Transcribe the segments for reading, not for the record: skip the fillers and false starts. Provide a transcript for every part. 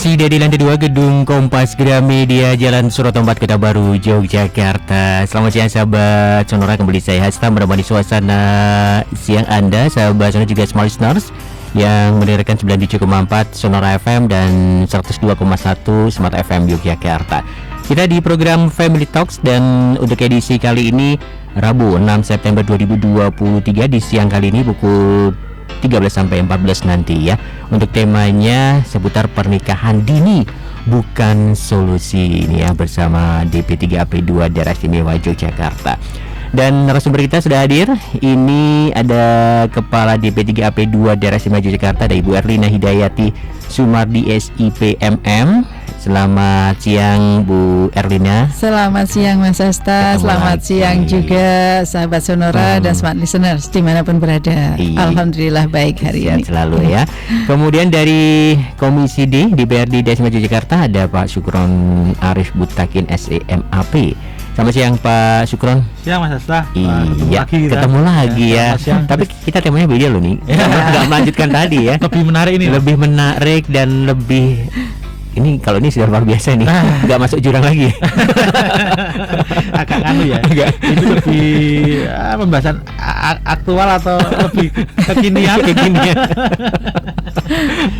Masih dari lantai 2 Gedung Kompas Gramedia, Jalan Surotombat, Kota Baru, Yogyakarta. Selamat siang sahabat Sonora, kembali saya Hasta menemani suasana siang Anda. Sahabat Sonora juga smart listeners yang mendengarkan 97,4 Sonora FM dan 102,1 Smart FM Yogyakarta. Kita di program Family Talks, dan untuk edisi kali ini Rabu 6 September 2023 di siang kali ini pukul 13 sampai 14 nanti ya. Untuk temanya seputar pernikahan dini bukan solusi ini ya, bersama DP3AP2 Daerah Istimewa Yogyakarta. Dan narasumber kita sudah hadir. Ini ada Kepala DP3AP2 Daerah Istimewa Yogyakarta, ada Ibu Erlina Hidayati Sumardi SIPMM. Selamat siang Bu Erlina. Selamat siang Mas Hasta. Selamat siang juga sahabat Sonora dan smart listeners dimanapun berada. Alhamdulillah baik hari ini. Selalu ya. Kemudian dari Komisi D DPRD Daerah Istimewa Yogyakarta ada Pak Sukron Arif Butakin SEMAP. Selamat siang Pak Sukron. Siang Mas Hasta. Iya, ketemu lagi ya. Tapi kita temanya beda loh nih. Nggak melanjutkan tadi ya. Lebih menarik ini. Lebih menarik dan lebih. Ini kalau ini sudah luar biasa nih, nggak masuk jurang lagi. Agak anu ya. Itu lebih pembahasan aktual atau lebih kekinian.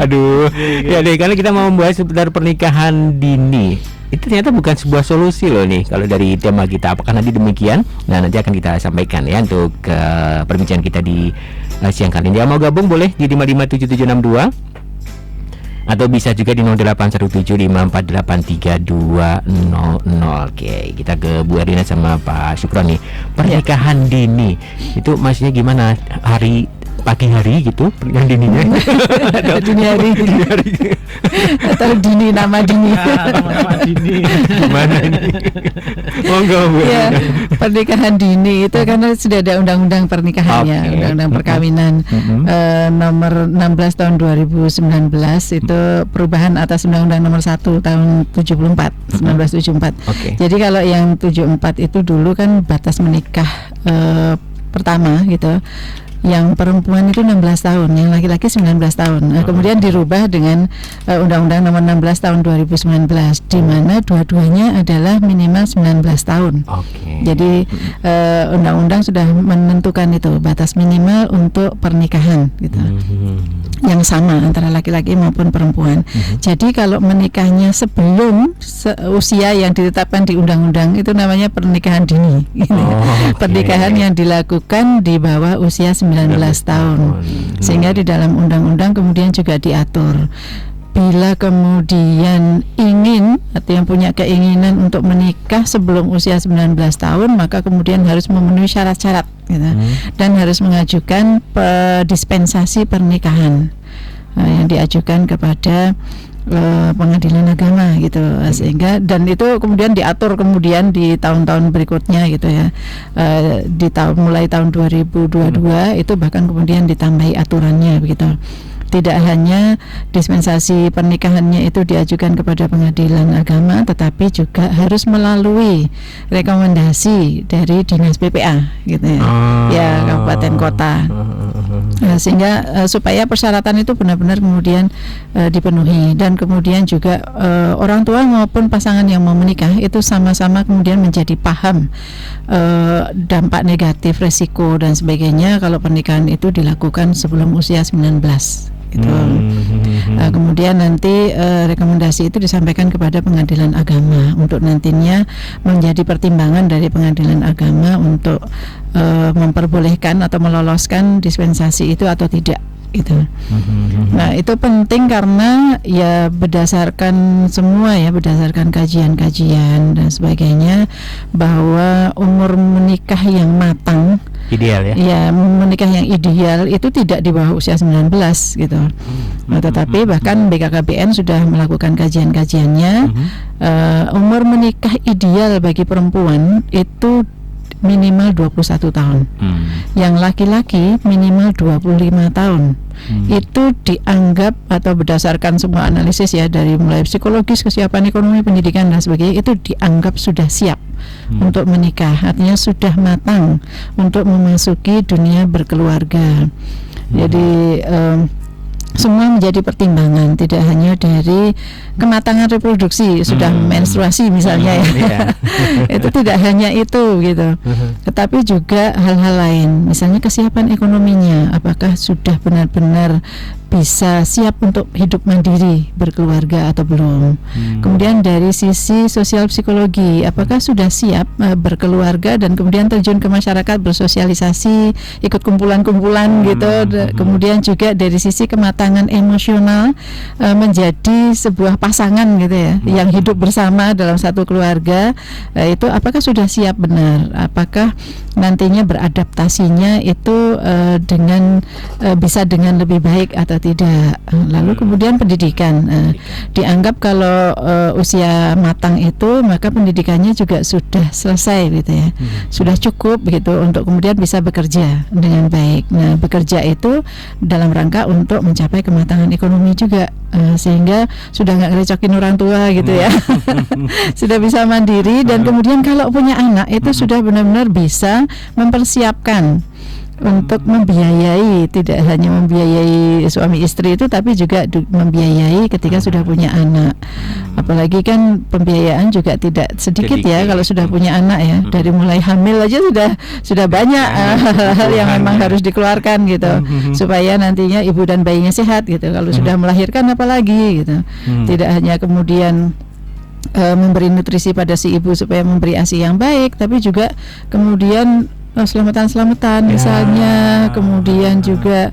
Aduh, ya deh, karena kita mau membahas seputar pernikahan dini. Itu ternyata bukan sebuah solusi loh nih kalau dari tema kita. Apakah nanti demikian? Nah, nanti akan kita sampaikan ya untuk perbincangan kita di siang kali ini. Yang mau gabung boleh di 5577762 atau bisa juga di 081754832000. Oke, kita ke Bu Erlina sama Pak Sukron nih. Pernikahan dini itu maksudnya gimana? Pagi hari gitu pernikahan dininya? Atau dini hari atau dini nama dini? Nama dini. Gimana ini? Monggo Bu. Ya, pernikahan dini itu karena sudah ada undang-undang pernikahannya, undang-undang perkawinan nomor 16 tahun 2019 itu perubahan atas undang-undang nomor 1 tahun 1974. Jadi kalau yang 74 itu dulu kan batas menikah pertama gitu. Yang perempuan itu 16 tahun, yang laki-laki 19 tahun. Nah, kemudian dirubah dengan Undang-Undang Nomor 16 Tahun 2019, di mana dua-duanya adalah minimal 19 tahun. Jadi undang-undang sudah menentukan itu batas minimal untuk pernikahan, gitu. Yang sama antara laki-laki maupun perempuan. Jadi kalau menikahnya sebelum usia yang ditetapkan di undang-undang itu namanya pernikahan dini. Pernikahan yang dilakukan di bawah usia 19 tahun. Sehingga di dalam undang-undang kemudian juga diatur, bila kemudian ingin atau yang punya keinginan untuk menikah sebelum usia 19 tahun, maka kemudian harus memenuhi syarat-syarat gitu. Dan harus mengajukan dispensasi pernikahan yang diajukan kepada pengadilan agama gitu, sehingga dan itu kemudian diatur kemudian di tahun-tahun berikutnya gitu ya, mulai tahun 2022 itu bahkan kemudian ditambahi aturannya begitu. Tidak hanya dispensasi pernikahannya itu diajukan kepada pengadilan agama, tetapi juga harus melalui rekomendasi dari dinas PPA gitu ya, kabupaten kota. Sehingga supaya persyaratan itu benar-benar kemudian dipenuhi, dan kemudian juga orang tua maupun pasangan yang mau menikah itu sama-sama kemudian menjadi paham dampak negatif, resiko dan sebagainya kalau pernikahan itu dilakukan sebelum usia 19 gitu. Kemudian nanti rekomendasi itu disampaikan kepada pengadilan agama untuk nantinya menjadi pertimbangan dari pengadilan agama untuk memperbolehkan atau meloloskan dispensasi itu atau tidak gitu. Nah, itu penting karena ya berdasarkan kajian-kajian dan sebagainya, bahwa umur menikah yang matang ideal ya. Ya, menikah yang ideal itu tidak di bawah usia 19 gitu. Tetapi bahkan BKKBN sudah melakukan kajian-kajiannya. Umur menikah ideal bagi perempuan itu minimal 21 tahun. Yang laki-laki minimal 25 tahun. Itu dianggap, atau berdasarkan semua analisis ya, dari mulai psikologis, kesiapan ekonomi, pendidikan dan sebagainya, itu dianggap sudah siap untuk menikah. Artinya sudah matang untuk memasuki dunia berkeluarga. Jadi semua menjadi pertimbangan, tidak hanya dari kematangan reproduksi sudah menstruasi misalnya ya. Itu tidak hanya itu gitu, tetapi juga hal-hal lain, misalnya kesiapan ekonominya, apakah sudah benar-benar bisa siap untuk hidup mandiri berkeluarga atau belum. Kemudian dari sisi sosial psikologi, apakah sudah siap berkeluarga dan kemudian terjun ke masyarakat, bersosialisasi, ikut kumpulan-kumpulan gitu. Kemudian juga dari sisi kematangan emosional, menjadi sebuah pasangan gitu ya, yang hidup bersama dalam satu keluarga, itu apakah sudah siap benar, apakah nantinya beradaptasinya itu dengan bisa dengan lebih baik atau tidak. Lalu kemudian pendidikan, dianggap kalau usia matang itu maka pendidikannya juga sudah selesai gitu ya, sudah cukup gitu untuk kemudian bisa bekerja dengan baik. Nah, bekerja itu dalam rangka untuk mencapai kematangan ekonomi juga, sehingga sudah nggak ngerecokin orang tua gitu ya, sudah bisa mandiri, dan kemudian kalau punya anak itu sudah benar-benar bisa mempersiapkan untuk membiayai, tidak hanya membiayai suami istri itu, tapi juga membiayai ketika sudah punya anak. Apalagi kan pembiayaan juga tidak sedikit ya kalau sudah punya anak ya. Dari mulai hamil aja sudah banyak hal-hal yang memang harus dikeluarkan gitu, supaya nantinya ibu dan bayinya sehat gitu. Kalau sudah melahirkan apalagi gitu. Tidak hanya kemudian memberi nutrisi pada si ibu supaya memberi ASI yang baik, tapi juga kemudian selamatan misalnya, kemudian juga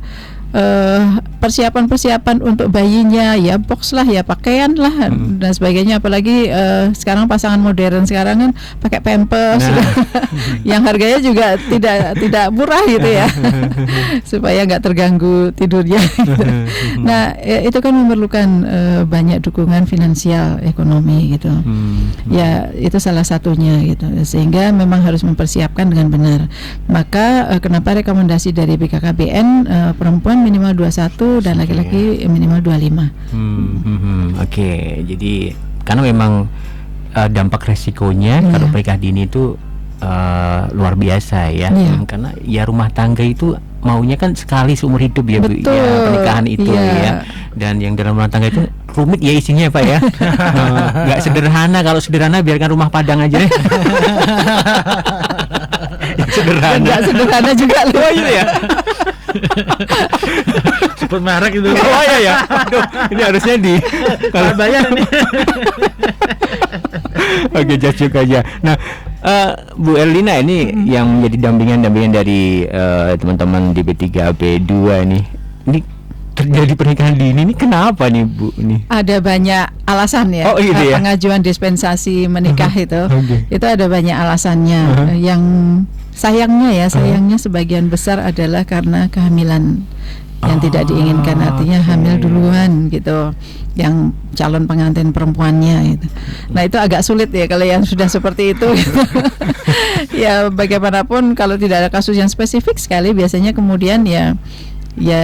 persiapan untuk bayinya, ya box lah, ya pakaian lah, dan sebagainya. Apalagi sekarang pasangan modern sekarang kan pakai pampers yang harganya juga tidak murah gitu ya, supaya nggak terganggu tidurnya gitu. Nah, itu kan memerlukan banyak dukungan finansial ekonomi gitu. Ya, itu salah satunya gitu, sehingga memang harus mempersiapkan dengan benar. Maka kenapa rekomendasi dari BKKBN, perempuan minimal 21 dan laki-laki minimal 25. Oke, jadi karena memang dampak resikonya kalau menikah dini itu luar biasa ya. Karena ya rumah tangga itu maunya kan sekali seumur hidup ya, Bu, ya, pernikahan itu ya. Dan yang dalam rumah tangga itu rumit ya isinya Pak ya. Nggak sederhana, kalau sederhana biarkan rumah Padang aja deh. Sederhana. Nggak sederhana juga loh itu ya. Sebut merek itu. Oh iya ya. Aduh, ini harusnya di kalau bayar ini. Oke, just aja. Nah, Bu Erlina ini yang menjadi dampingan dari teman-teman di B3B2 nih. Ini terjadi pernikahan dini ini kenapa nih Bu? Ini ada banyak alasan ya. Ya? Pengajuan dispensasi menikah itu ada banyak alasannya. Yang sayangnya sebagian besar adalah karena kehamilan yang tidak diinginkan, artinya hamil duluan gitu, yang calon pengantin perempuannya gitu. Nah, itu agak sulit ya kalau yang sudah seperti itu gitu. Ya bagaimanapun kalau tidak ada kasus yang spesifik sekali, biasanya kemudian ya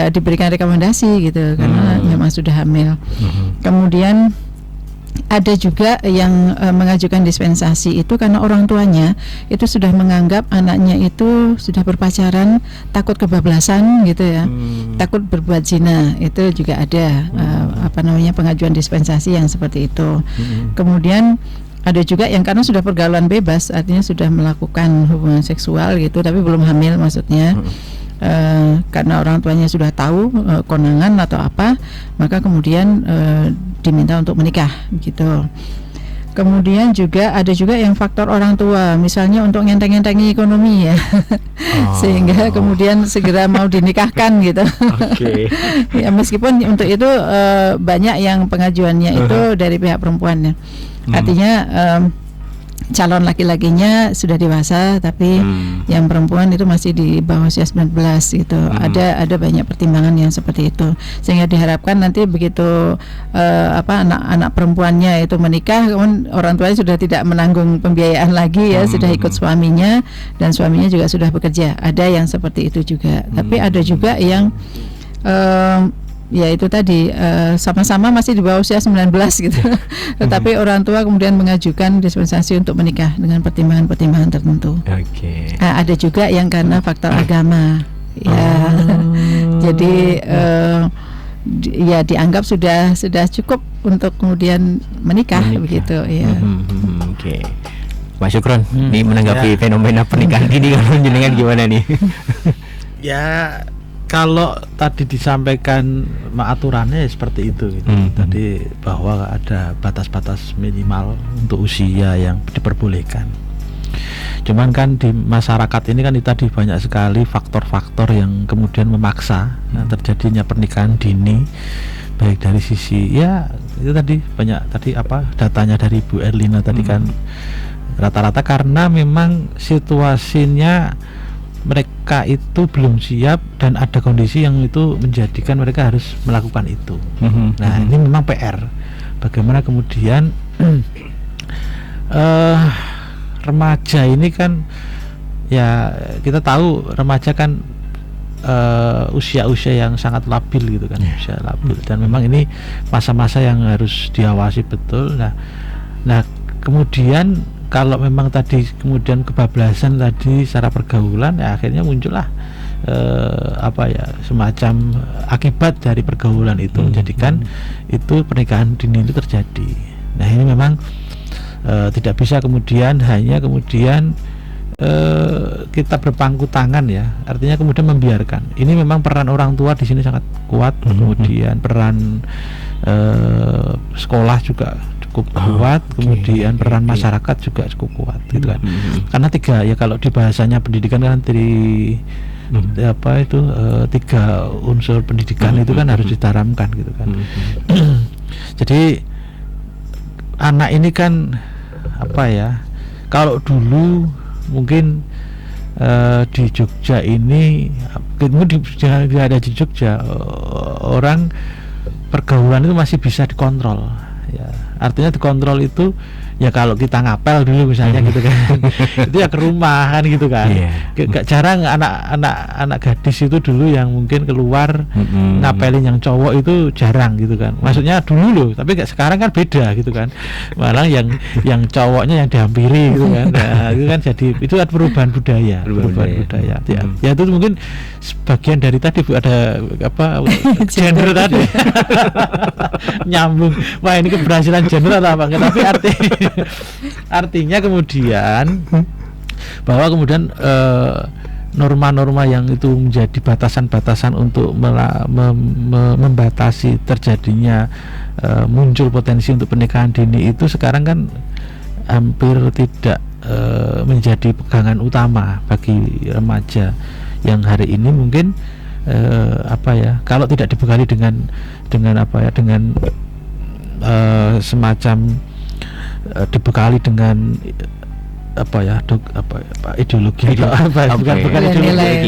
diberikan rekomendasi gitu, karena memang sudah hamil. Kemudian ada juga yang mengajukan dispensasi itu karena orang tuanya itu sudah menganggap anaknya itu sudah berpacaran, takut kebablasan gitu ya, takut berbuat zina. Itu juga ada pengajuan dispensasi yang seperti itu. Kemudian ada juga yang karena sudah pergaulan bebas, artinya sudah melakukan hubungan seksual gitu tapi belum hamil maksudnya. Karena orang tuanya sudah tahu konangan atau apa, maka kemudian diminta untuk menikah gitu. Kemudian juga ada juga yang faktor orang tua, misalnya untuk ngenteng-ngentengi ekonomi ya, sehingga kemudian segera mau dinikahkan gitu. Ya, meskipun untuk itu banyak yang pengajuannya itu dari pihak perempuannya, artinya calon laki-lakinya sudah dewasa tapi yang perempuan itu masih di bawah usia 19 gitu. Ada banyak pertimbangan yang seperti itu, sehingga diharapkan nanti begitu anak perempuannya itu menikah, orang tuanya sudah tidak menanggung pembiayaan lagi ya, sudah ikut suaminya dan suaminya juga sudah bekerja. Ada yang seperti itu juga. Tapi ada juga yang ya itu tadi sama-sama masih di bawah usia 19 gitu. Tetapi orang tua kemudian mengajukan dispensasi untuk menikah dengan pertimbangan-pertimbangan tertentu. Ada juga yang karena faktor agama ya. Jadi ya dianggap sudah cukup untuk kemudian menikah. Begitu ya. Oke. Mas Syukron, ini menanggapi fenomena pernikahan ini kalau jenengan gimana nih? Ya kalau tadi disampaikan aturannya seperti itu gitu. Tadi bahwa ada batas-batas minimal untuk usia yang diperbolehkan. Cuman kan di masyarakat ini kan tadi banyak sekali faktor-faktor yang kemudian memaksa terjadinya pernikahan dini, baik dari sisi ya itu tadi banyak tadi datanya dari Bu Erlina tadi kan rata-rata karena memang situasinya mereka itu belum siap dan ada kondisi yang itu menjadikan mereka harus melakukan itu. Nah ini memang PR. Bagaimana kemudian remaja ini kan ya kita tahu remaja kan usia-usia yang sangat labil gitu kan, usia labil dan memang ini masa-masa yang harus diawasi betul. Nah kemudian kalau memang tadi kemudian kebablasan tadi secara pergaulan ya akhirnya muncullah semacam akibat dari pergaulan itu menjadikan itu pernikahan dini itu terjadi. Nah ini memang tidak bisa kemudian hanya kemudian kita berpangku tangan ya, artinya kemudian membiarkan. Ini memang peran orang tua di sini sangat kuat, kemudian peran sekolah juga cukup kuat, kemudian peran masyarakat juga cukup kuat gitu kan. Karena kalau di bahasanya pendidikan kan tiga unsur pendidikan itu kan harus ditanamkan gitu kan. Jadi anak ini kan kalau dulu mungkin di Jogja ini tidak ada di Jogja orang pergaulan itu masih bisa dikontrol ya. Artinya dikontrol itu ya kalau kita ngapel dulu misalnya gitu kan itu ya ke rumah kan gitu kan. Gak jarang anak gadis itu dulu yang mungkin keluar ngapelin yang cowok itu jarang gitu kan. Maksudnya dulu loh, tapi sekarang kan beda gitu kan. Malah yang cowoknya yang dihampiri gitu kan. Nah, itu kan jadi itu ada perubahan budaya. Ya itu mungkin sebagian dari tadi Bu ada gender tadi. Nyambung. Wah ini keberhasilan gender atau apa? Tapi artinya kemudian bahwa kemudian norma-norma yang itu menjadi batasan-batasan untuk membatasi terjadinya muncul potensi untuk pernikahan dini itu sekarang kan hampir tidak menjadi pegangan utama bagi remaja yang hari ini mungkin kalau tidak dibekali dengan semacam dibekali dengan ideologi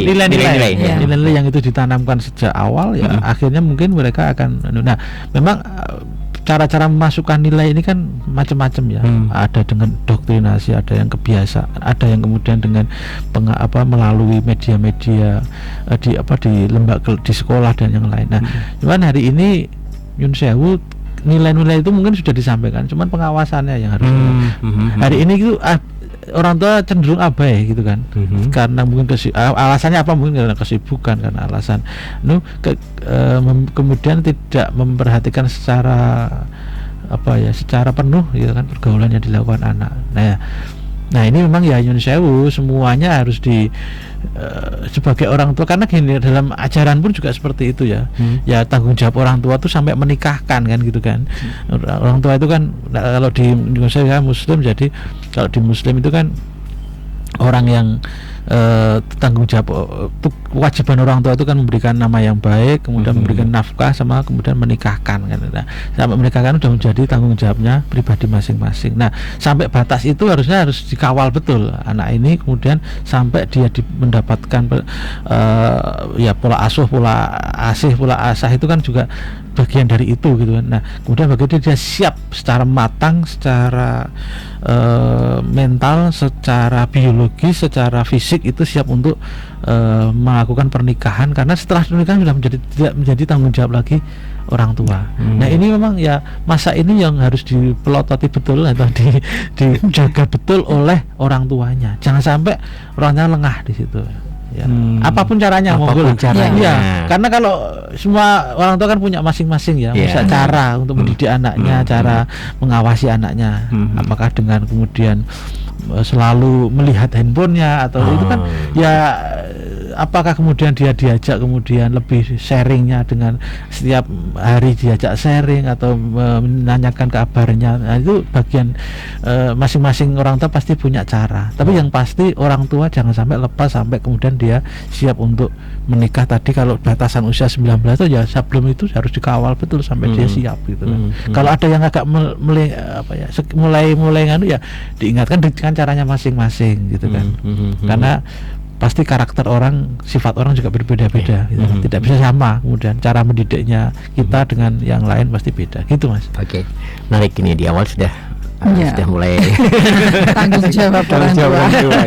nilai-nilai yang itu ditanamkan sejak awal ya akhirnya mungkin mereka akan memang cara-cara memasukkan nilai ini kan macam-macam ya. Ada dengan doktrinasi, ada yang kebiasaan, ada yang kemudian dengan melalui media-media di lembaga di sekolah dan yang lain. Nah, cuman hari ini Nyun Sewu nilai-nilai itu mungkin sudah disampaikan, cuman pengawasannya yang harus hari ini itu orang tua cenderung abai gitu kan. Karena mungkin alasannya apa, mungkin karena kesibukan, karena alasan kemudian tidak memperhatikan secara secara penuh gitu kan pergaulan yang dilakukan anak. Nah ini memang ya Nyun Sewu semuanya harus sebagai orang tua, karena gini dalam ajaran pun juga seperti itu ya. Ya tanggung jawab orang tua tuh sampai menikahkan kan gitu kan. Orang tua itu kan kalau di Indonesia Muslim, jadi kalau di Muslim itu kan orang yang tanggung jawab kewajiban orang tua itu kan memberikan nama yang baik, kemudian memberikan nafkah, sama kemudian menikahkan kan. Nah, sampai menikahkan sudah menjadi tanggung jawabnya pribadi masing-masing. Nah, sampai batas itu harus dikawal betul anak ini, kemudian sampai dia mendapatkan pola asuh, pola asih, pola asah itu kan juga bagian dari itu gitu kan. Nah, kemudian bagaimana dia siap secara matang, secara mental, secara biologis, secara fisik itu siap untuk melakukan pernikahan, karena setelah pernikahan sudah tidak menjadi tanggung jawab lagi orang tua. Nah ini memang ya masa ini yang harus dipelototi betul atau dijaga betul oleh orang tuanya. Jangan sampai orangnya lengah di situ. ya. Apapun caranya, Apapun monggo. caranya. Iya, karena kalau semua orang tua kan punya masing-masing ya, Iya. cara untuk mendidik anaknya, cara mengawasi anaknya, apakah dengan kemudian selalu melihat handphonenya atau itu kan ya, apakah kemudian dia diajak kemudian lebih sharingnya dengan setiap hari diajak sharing atau menanyakan kabarnya. Nah, itu bagian masing-masing orang tua pasti punya cara, tapi yang pasti orang tua jangan sampai lepas sampai kemudian dia siap untuk menikah. Tadi kalau batasan usia 19 itu ya sebelum itu harus dikawal betul sampai dia siap gitu kan. Kalau ada yang agak mulai nganu ya diingatkan dengan caranya masing-masing gitu kan. Karena pasti karakter orang, sifat orang juga berbeda-beda gitu. Tidak bisa sama kemudian cara mendidiknya kita dengan yang lain pasti beda gitu Mas. Oke. Menarik, ini di awal sudah mulai tanggung jawab orang tua.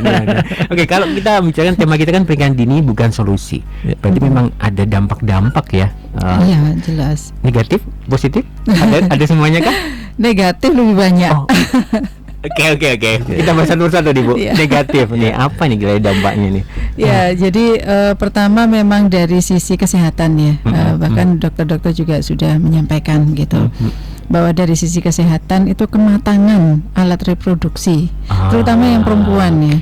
Oke, kalau kita bicarakan tema kita kan pernikahan dini bukan solusi. Berarti memang ada dampak-dampak ya. Iya, jelas. Negatif, positif, ada semuanya kah? Negatif lebih banyak. Oh. Oke. Kita bahas satu-satu nih Bu. Negatif nih, apa nih kira dampaknya nih? Ya, jadi pertama memang dari sisi kesehatan ya. Bahkan dokter-dokter juga sudah menyampaikan gitu. Bahwa dari sisi kesehatan itu kematangan alat reproduksi, terutama yang perempuan ya.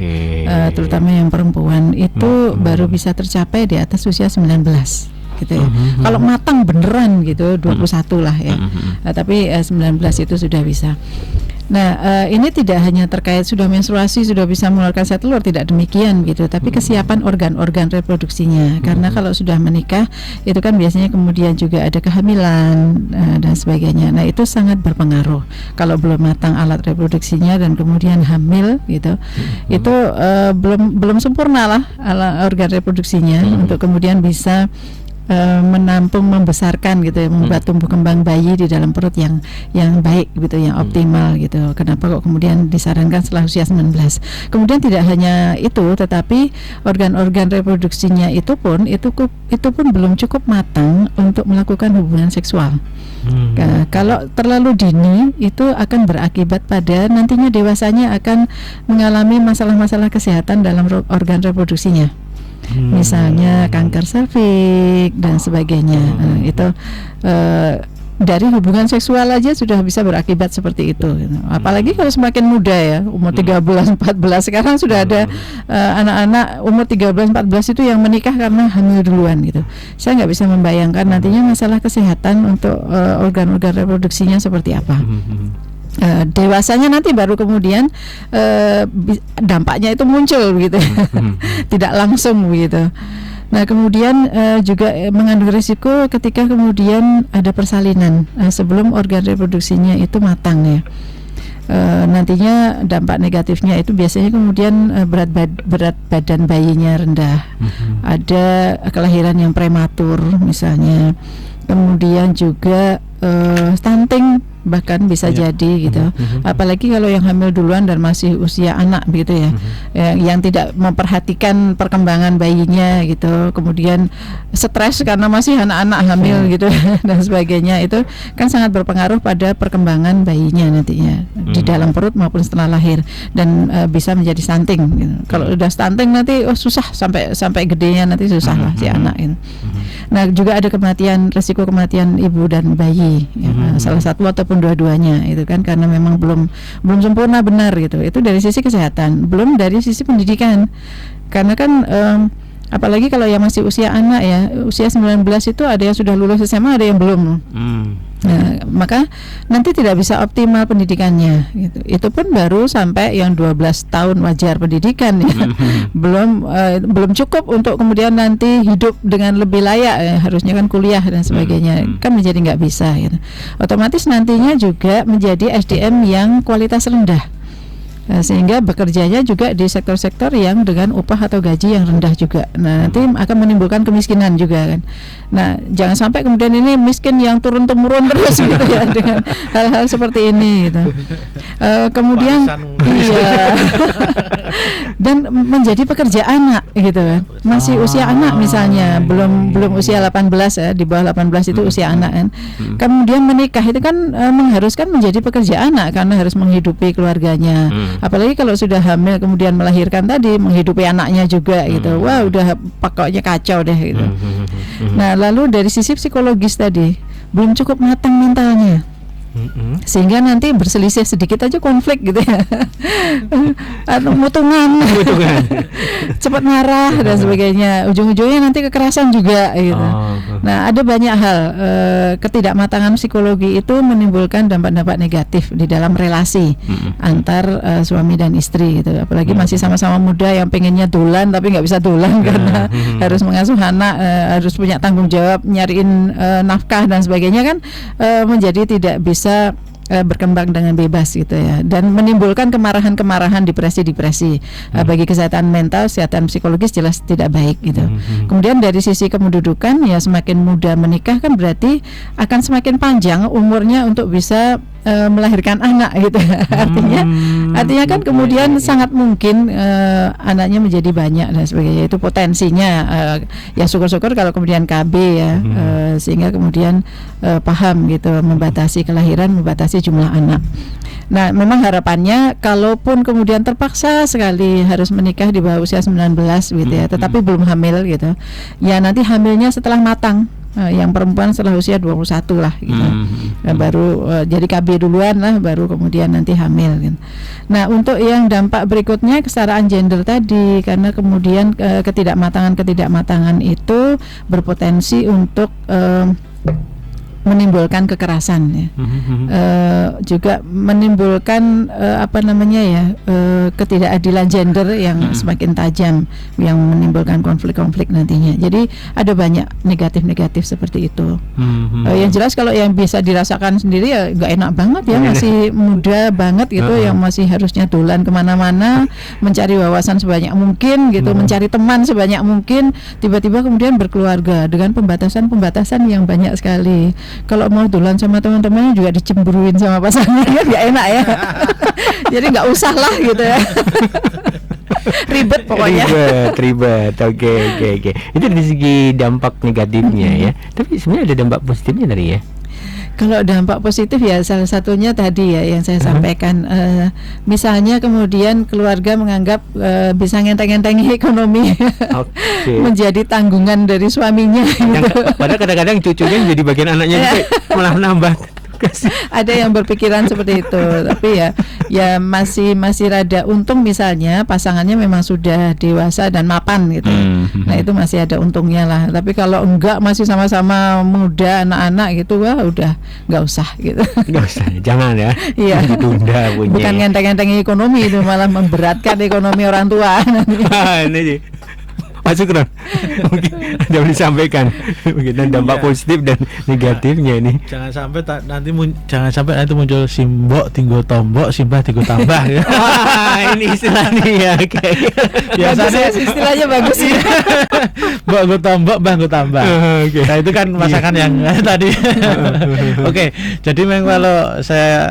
Terutama yang perempuan itu baru bisa tercapai di atas usia 19. Gitu ya. Kalau matang beneran gitu 21 lah ya. Tapi 19 itu sudah bisa. Nah, ini tidak hanya terkait sudah menstruasi, sudah bisa mengeluarkan sel telur, tidak demikian gitu, tapi kesiapan organ-organ reproduksinya. Karena kalau sudah menikah, itu kan biasanya kemudian juga ada kehamilan dan sebagainya. Nah, itu sangat berpengaruh. Kalau belum matang alat reproduksinya dan kemudian hamil gitu, itu belum sempurna lah organ reproduksinya untuk kemudian bisa menampung, membesarkan gitu ya, membuat tumbuh kembang bayi di dalam perut yang baik gitu, yang optimal gitu. Kenapa kok kemudian disarankan setelah usia 19? Kemudian tidak hanya itu, tetapi organ-organ reproduksinya itu pun belum cukup matang untuk melakukan hubungan seksual. Kalau terlalu dini itu akan berakibat pada nantinya dewasanya akan mengalami masalah-masalah kesehatan dalam organ reproduksinya. Misalnya kanker serviks dan sebagainya. Itu dari hubungan seksual aja sudah bisa berakibat seperti itu. Apalagi kalau semakin muda ya, umur 13, 14. Sekarang sudah ada anak-anak umur 13, 14 itu yang menikah karena hamil duluan gitu. Saya nggak bisa membayangkan nantinya masalah kesehatan untuk organ-organ reproduksinya seperti apa. Dewasanya nanti baru kemudian dampaknya itu muncul gitu. Tidak langsung gitu. Nah, kemudian juga mengandung risiko ketika kemudian ada persalinan sebelum organ reproduksinya itu matang ya. Nantinya dampak negatifnya itu biasanya kemudian berat badan bayinya rendah, ada kelahiran yang prematur misalnya, kemudian juga stunting bahkan bisa jadi gitu. Apalagi kalau yang hamil duluan dan masih usia anak begitu ya, yang tidak memperhatikan perkembangan bayinya gitu, kemudian stres karena masih anak-anak hamil gitu dan sebagainya, itu kan sangat berpengaruh pada perkembangan bayinya nantinya di dalam perut maupun setelah lahir, dan bisa menjadi stunting gitu. Kalau udah stunting nanti susah sampai gedenya nanti susah lah si anak itu. Nah, juga ada resiko kematian ibu dan bayi ya, salah satu ataupun dua-duanya itu kan, karena memang belum sempurna benar gitu. Itu dari sisi kesehatan, belum dari sisi pendidikan. Karena kan apalagi kalau yang masih usia anak ya, usia 19 itu ada yang sudah lulus SMA, ada yang belum. Nah, maka nanti tidak bisa optimal pendidikannya gitu. Itu pun baru sampai yang 12 tahun wajar pendidikan ya. Belum cukup untuk kemudian nanti hidup dengan lebih layak ya. Harusnya kan kuliah dan sebagainya, kan menjadi nggak bisa gitu. Otomatis nantinya juga menjadi SDM yang kualitas rendah. Sehingga bekerjanya juga di sektor-sektor yang dengan upah atau gaji yang rendah juga. Nah, nanti akan menimbulkan kemiskinan juga kan. Nah, jangan sampai kemudian ini miskin yang turun-temurun terus gitu ya, dengan hal-hal seperti ini gitu. Kemudian iya. Dan menjadi pekerja anak gitu kan. Masih usia anak misalnya, belum usia 18 ya, di bawah 18 itu usia anak kan. Kemudian menikah itu kan mengharuskan menjadi pekerja anak karena harus menghidupi keluarganya. Apalagi kalau sudah hamil kemudian melahirkan tadi, menghidupi anaknya juga gitu. Wah, udah pokoknya kacau deh gitu. Nah, lalu dari sisi psikologis tadi, belum cukup matang mentalnya. Sehingga nanti berselisih sedikit aja konflik gitu ya, atau mutungan, cepat marah dan sebagainya, ujung-ujungnya nanti kekerasan juga gitu. Nah, ada banyak hal, ketidakmatangan psikologi itu menimbulkan dampak-dampak negatif di dalam relasi antar suami dan istri gitu. Apalagi masih sama-sama muda yang pengennya dolan tapi nggak bisa dolan karena harus mengasuh anak, harus punya tanggung jawab nyariin nafkah dan sebagainya kan, menjadi tidak bisa berkembang dengan bebas gitu ya, dan menimbulkan kemarahan-kemarahan, depresi-depresi. Bagi kesehatan mental, kesehatan psikologis jelas tidak baik gitu. Kemudian dari sisi kependudukan ya, semakin muda menikah kan berarti akan semakin panjang umurnya untuk bisa melahirkan anak gitu. Artinya kan kemudian sangat mungkin anaknya menjadi banyak dan sebagainya. Itu potensinya. Ya syukur-syukur kalau kemudian KB ya, sehingga kemudian paham gitu, membatasi kelahiran, membatasi jumlah anak. Nah, memang harapannya kalaupun kemudian terpaksa sekali harus menikah di bawah usia 19 gitu ya, tetapi belum hamil gitu, ya nanti hamilnya setelah matang. Yang perempuan setelah usia 21 lah gitu. Baru jadi KB duluan lah, baru kemudian nanti hamil gitu. Nah, untuk yang dampak berikutnya kesetaraan gender tadi, karena kemudian ketidakmatangan itu berpotensi untuk menimbulkan kekerasan ya. Juga menimbulkan ketidakadilan gender yang semakin tajam, yang menimbulkan konflik-konflik nantinya. Jadi ada banyak negatif-negatif seperti itu. Yang jelas kalau yang bisa dirasakan sendiri ya nggak enak banget ya, masih muda banget gitu, yang masih harusnya dolan kemana-mana, mencari wawasan sebanyak mungkin gitu, mencari teman sebanyak mungkin, tiba-tiba kemudian berkeluarga dengan pembatasan-pembatasan yang banyak sekali. Kalau mau dolan sama teman-temannya juga dicemburuin sama pasangannya, nggak enak ya. Jadi nggak usah lah gitu ya. Ribet pokoknya. Ribet. Oke. Itu dari segi dampak negatifnya ya. Tapi sebenarnya ada dampak positifnya dari ya. Kalau dampak positif ya salah satunya tadi ya yang saya sampaikan, misalnya kemudian keluarga menganggap bisa ngenteng-ngentengi ekonomi, menjadi tanggungan dari suaminya gitu. Padahal kadang-kadang cucunya jadi bagian anaknya juga malah nambah. Ada yang berpikiran seperti itu, tapi ya masih rada untung misalnya pasangannya memang sudah dewasa dan mapan gitu. Nah, itu masih ada untungnya lah. Tapi kalau enggak, masih sama-sama muda, anak-anak gitu, wah udah nggak usah gitu. Nggak usah, jangan ya. Iya. Ditunda punya. Bukan ngenteng-ngenteng ekonomi, itu malah memberatkan ekonomi orang tua. Ini masuk dong. Mungkin ada yang disampaikan dan dampak positif dan negatifnya ini. Jangan sampai nanti muncul simbok tinggo tombok, simbah tinggo tambah ya. Ini istilahnya ya. Biasanya istilahnya bagus ya. Mbok go tombok, mbah go tambah. Nah, itu kan masakan yang tadi. Oke, jadi memang kalau saya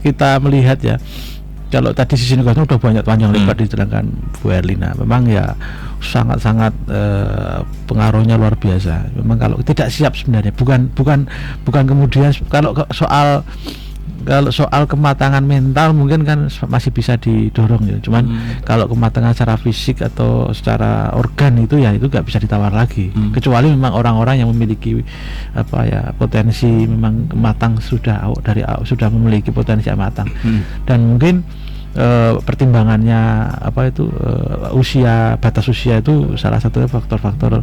kita melihat ya, kalau tadi sisi negatifnya udah banyak panjang lebar dijelaskan Bu Erlina. Memang ya sangat-sangat pengaruhnya luar biasa. Memang kalau tidak siap sebenarnya, bukan kemudian kalau soal kematangan mental mungkin kan masih bisa didorong ya. Cuman kalau kematangan secara fisik atau secara organ itu nggak bisa ditawar lagi. Kecuali memang orang-orang yang memiliki potensi memang matang, sudah memiliki potensi matang. Dan mungkin pertimbangannya batas usia itu salah satu faktor-faktor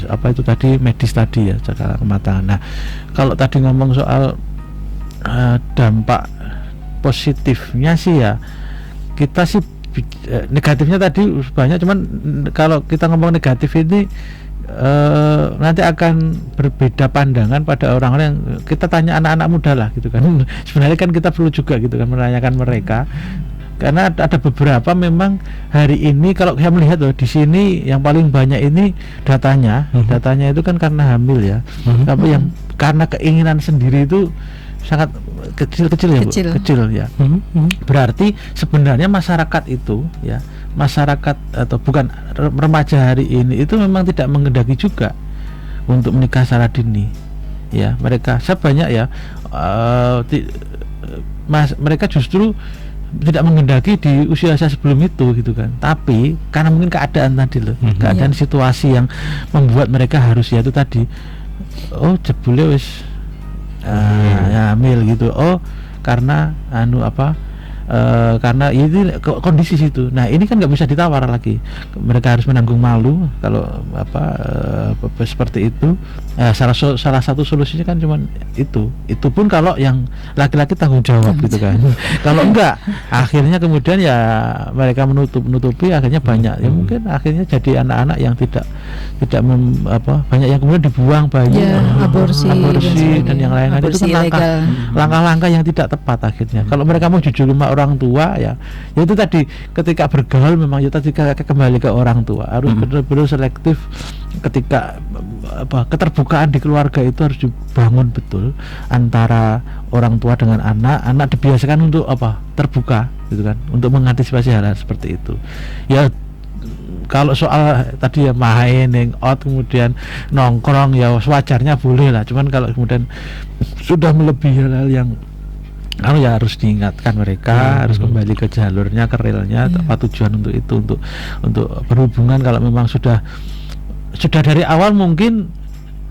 itu tadi medis tadi ya, secara kematangan. Nah, kalau tadi ngomong soal dampak positifnya sih ya, kita sih negatifnya tadi banyak, cuman kalau kita ngomong negatif ini nanti akan berbeda pandangan pada orang-orang yang kita tanya anak-anak muda lah gitu kan. Sebenarnya kan kita perlu juga gitu kan menanyakan mereka, karena ada beberapa memang hari ini kalau saya melihat di sini yang paling banyak ini datanya itu kan karena hamil ya, tapi yang karena keinginan sendiri itu sangat kecil ya Bu? Kecil ya. Berarti sebenarnya masyarakat itu ya, masyarakat atau bukan remaja hari ini itu memang tidak menghendaki juga untuk menikah secara dini ya. Mereka banyak ya, mereka justru tidak menghendaki di usia saya sebelum itu gitu kan, tapi karena mungkin keadaan tadi loh, keadaan situasi yang membuat mereka harus ya itu tadi, oh jebule wis ya hamil gitu, oh karena karena ini kondisi situ. Nah ini kan nggak bisa ditawar lagi, mereka harus menanggung malu kalau seperti itu. Salah satu solusinya kan cuman itu pun kalau yang laki-laki tanggung jawab gitu kan. Kalau enggak, akhirnya kemudian ya mereka menutupi akhirnya banyak ya mungkin akhirnya jadi anak-anak yang tidak banyak yang kemudian dibuang bayi, aborsi dan yang lain-lain. Itu kan langkah-langkah yang tidak tepat akhirnya. Kalau mereka mau jujur sama orang tua ya itu tadi, ketika bergaul memang ya tadi kembali ke orang tua harus benar-benar selektif. Ketika keterbukaan di keluarga itu harus dibangun betul antara orang tua dengan anak dibiasakan untuk terbuka gitu kan, untuk mengantisipasi hal-hal seperti itu ya. Kalau soal tadi ya main out kemudian nongkrong ya wajarnya boleh lah, cuman kalau kemudian sudah melebihi hal-hal yang ya harus diingatkan mereka harus kembali ke jalurnya, ke realnya, apa tujuan untuk itu, untuk berhubungan. Kalau memang sudah dari awal mungkin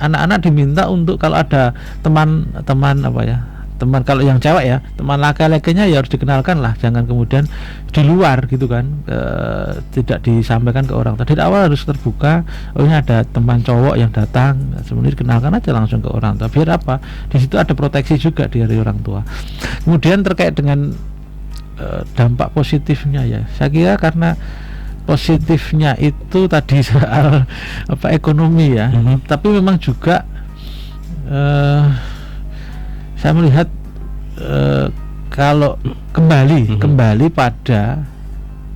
anak-anak diminta untuk kalau ada teman kalau yang cewek ya, teman laki-lakinya ya harus dikenalkan lah, jangan kemudian di luar gitu kan, tidak disampaikan ke orang. Dari awal harus terbuka, oh ini ada teman cowok yang datang, sebenarnya dikenalkan aja langsung ke orang tua, biar di situ ada proteksi juga dari orang tua. Kemudian terkait dengan dampak positifnya ya, saya kira karena positifnya itu tadi soal ekonomi ya, tapi memang juga saya melihat kalau kembali pada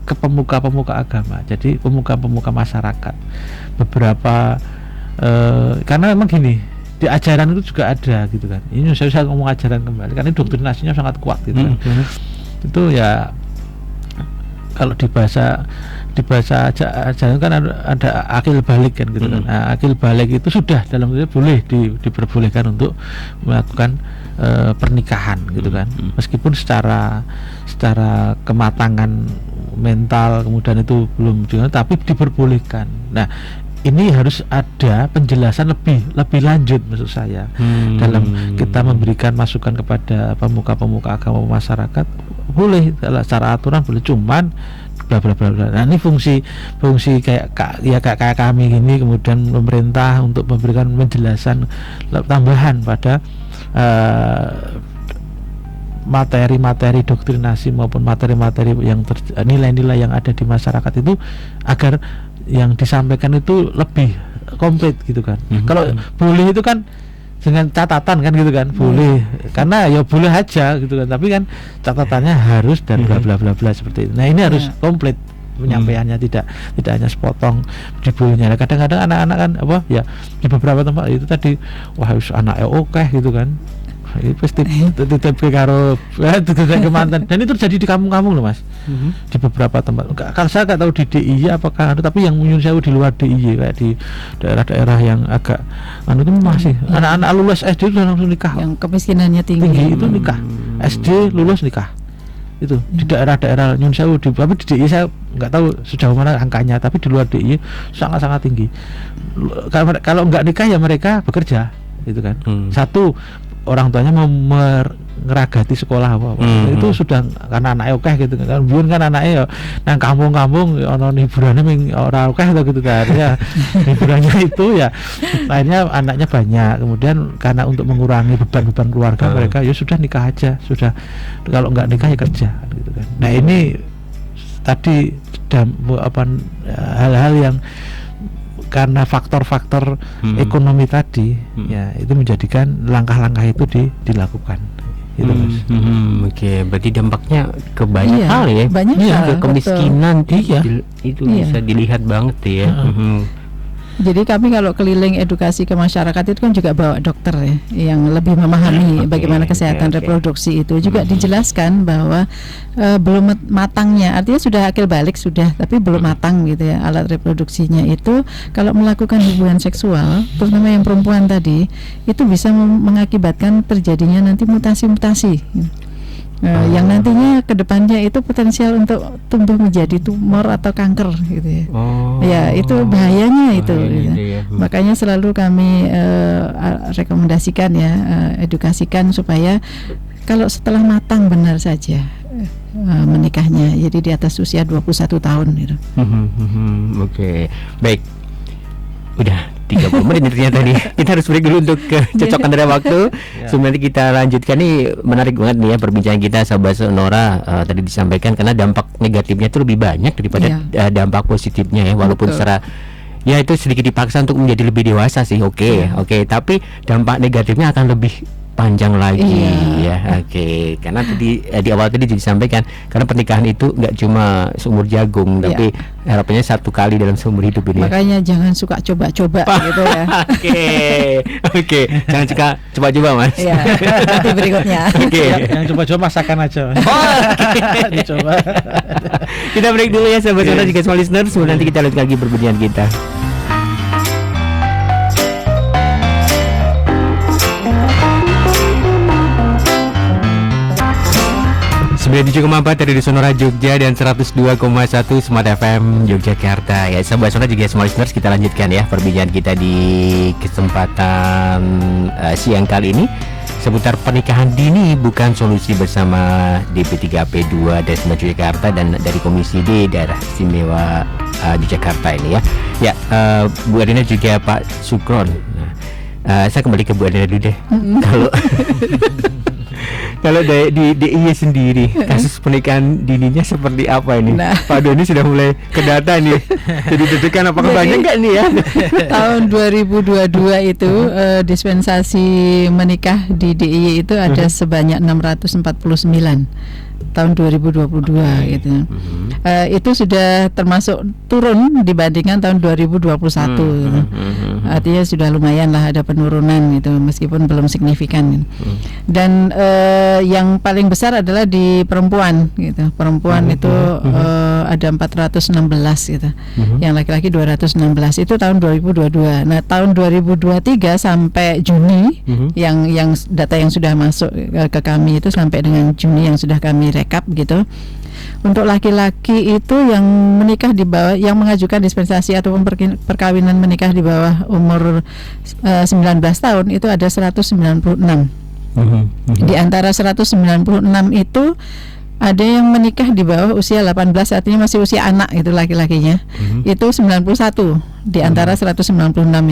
ke pemuka-pemuka agama, jadi pemuka-pemuka masyarakat beberapa karena memang gini, di ajaran itu juga ada gitu kan. Ini saya ngomong ajaran kembali karena doktrinasinya sangat kuat gitu kan. Itu ya kalau di bahasa ajaran kan ada akil balik kan gitu kan. Nah, akil balik itu sudah dalam itu boleh diperbolehkan untuk melakukan pernikahan gitu kan, meskipun secara kematangan mental kemudian itu belum juga, tapi diperbolehkan. Nah ini harus ada penjelasan lebih lanjut maksud saya dalam kita memberikan masukan kepada pemuka-pemuka agama masyarakat. Boleh secara aturan boleh, cuman bla bla bla bla. Nah ini fungsi kayak kami gini, kemudian pemerintah untuk memberikan penjelasan tambahan pada materi-materi doktrinasi maupun materi-materi yang nilai-nilai yang ada di masyarakat itu, agar yang disampaikan itu lebih komplit gitu kan. Kalau boleh itu kan dengan catatan kan gitu kan, boleh karena ya boleh aja gitu kan, tapi kan catatannya harus dan bla bla bla bla seperti itu. Nah ini harus komplit penyampaiannya, tidak hanya sepotong di bulunya. Kadang-kadang anak-anak kan ya di beberapa tempat itu tadi wah anaknya oke gitu kan, itu pasti tetap karo kemantan, dan itu terjadi di kampung-kampung loh mas. Di beberapa tempat. Kalau saya nggak tahu di DIY apakah ada, tapi yang Nyun Sewu di luar DIY kayak di daerah-daerah yang agak itu masih anak-anak lulus SD itu langsung nikah. Yang kemiskinannya tinggi itu nikah, SD lulus nikah. Itu di daerah-daerah Nyun Sewu, tapi di DIY saya nggak tahu sejauh mana angkanya, tapi di luar DIY sangat-sangat tinggi. Kalau nggak nikah ya mereka bekerja gitu kan. Satu, orang tuanya mau ngeragati sekolah itu sudah karena anaknya oke gitu kan. Biar kan anaknya ya nang kampung-kampung ono hiburannya ora oke gitu kan ya. Hiburannya itu ya akhirnya anaknya banyak. Kemudian karena untuk mengurangi beban-beban keluarga mereka ya sudah nikah aja, sudah kalau nggak nikah ya kerja gitu kan. Nah ini tadi hal-hal yang karena faktor-faktor ekonomi tadi ya itu menjadikan langkah-langkah itu dilakukan gitu mas. Oke, berarti dampaknya ke banyak hal ya, banyak hal, ke kemiskinan itu bisa dilihat banget ya. Jadi kami kalau keliling edukasi ke masyarakat itu kan juga bawa dokter ya, yang lebih memahami bagaimana kesehatan reproduksi itu. Juga dijelaskan bahwa belum matangnya, artinya sudah akil balik sudah, tapi belum matang gitu ya alat reproduksinya itu. Kalau melakukan hubungan seksual, terutama yang perempuan tadi, itu bisa mengakibatkan terjadinya nanti mutasi-mutasi. Yang nantinya kedepannya itu potensial untuk tumbuh menjadi tumor atau kanker gitu ya. Ya itu bahayanya itu. Gitu. Ya. Makanya selalu kami rekomendasikan ya, edukasikan supaya kalau setelah matang benar saja menikahnya, jadi di atas usia 21 tahun gitu. Oke, baik. Udah 30 menit ternyata nih. Kita harus break dulu untuk kecocok antara waktu. Sebelum nanti kita lanjutkan nih, menarik banget nih ya perbincangan kita sahabat Sonora. Tadi disampaikan karena dampak negatifnya itu lebih banyak daripada dampak positifnya ya, walaupun secara ya itu sedikit dipaksa untuk menjadi lebih dewasa sih. Oke, tapi dampak negatifnya akan lebih panjang lagi ya. Karena tadi di awal tadi disampaikan karena pernikahan itu nggak cuma seumur jagung, tapi harapannya satu kali dalam seumur hidup ini. Makanya jangan suka coba-coba gitu ya. Oke. Jangan suka coba-coba, Mas. Iya. Nanti berikutnya. Yang coba-coba masakan aja. Dicoba. Kita break dulu ya sahabat Sonora juga semua listener. Sebelum nanti kita lanjut lagi perbincangan kita. 97,4 dari Sonora Jogja dan 102,1 Smart FM Yogyakarta. Ya sahabat Sonora juga semua listeners, kita lanjutkan ya perbincangan kita di kesempatan siang kali ini seputar pernikahan dini bukan solusi bersama DP3P2 Desma Yogyakarta dan dari Komisi D Daerah Istimewa Yogyakarta ini ya. Ya, Bu Adina juga Pak Sukron. Saya kembali ke Bu Adina dulu deh. Kalau di DIY sendiri kasus pernikahan dininya seperti apa ini? Pak Doni sudah mulai kedata nih. Jadi deg-degan apakah banyak nggak nih ya? Tahun 2022 itu dispensasi menikah di DIY itu ada sebanyak 649 tahun 2022 gitu. Itu sudah termasuk turun dibandingkan tahun 2021 gitu. Artinya sudah lumayan lah ada penurunan gitu meskipun belum signifikan gitu. Dan yang paling besar adalah di perempuan gitu. Perempuan itu ada 416 gitu. Yang laki-laki 216 itu tahun 2022. Nah, tahun 2023 sampai Juni yang data yang sudah masuk ke kami itu sampai dengan Juni yang sudah kami rekap gitu. Untuk laki-laki itu yang menikah di bawah, yang mengajukan dispensasi ataupun perkawinan menikah di bawah umur 19 tahun itu ada 196. Di antara 196 itu ada yang menikah di bawah usia 18, artinya masih usia anak itu laki-lakinya. Itu 91 di antara 196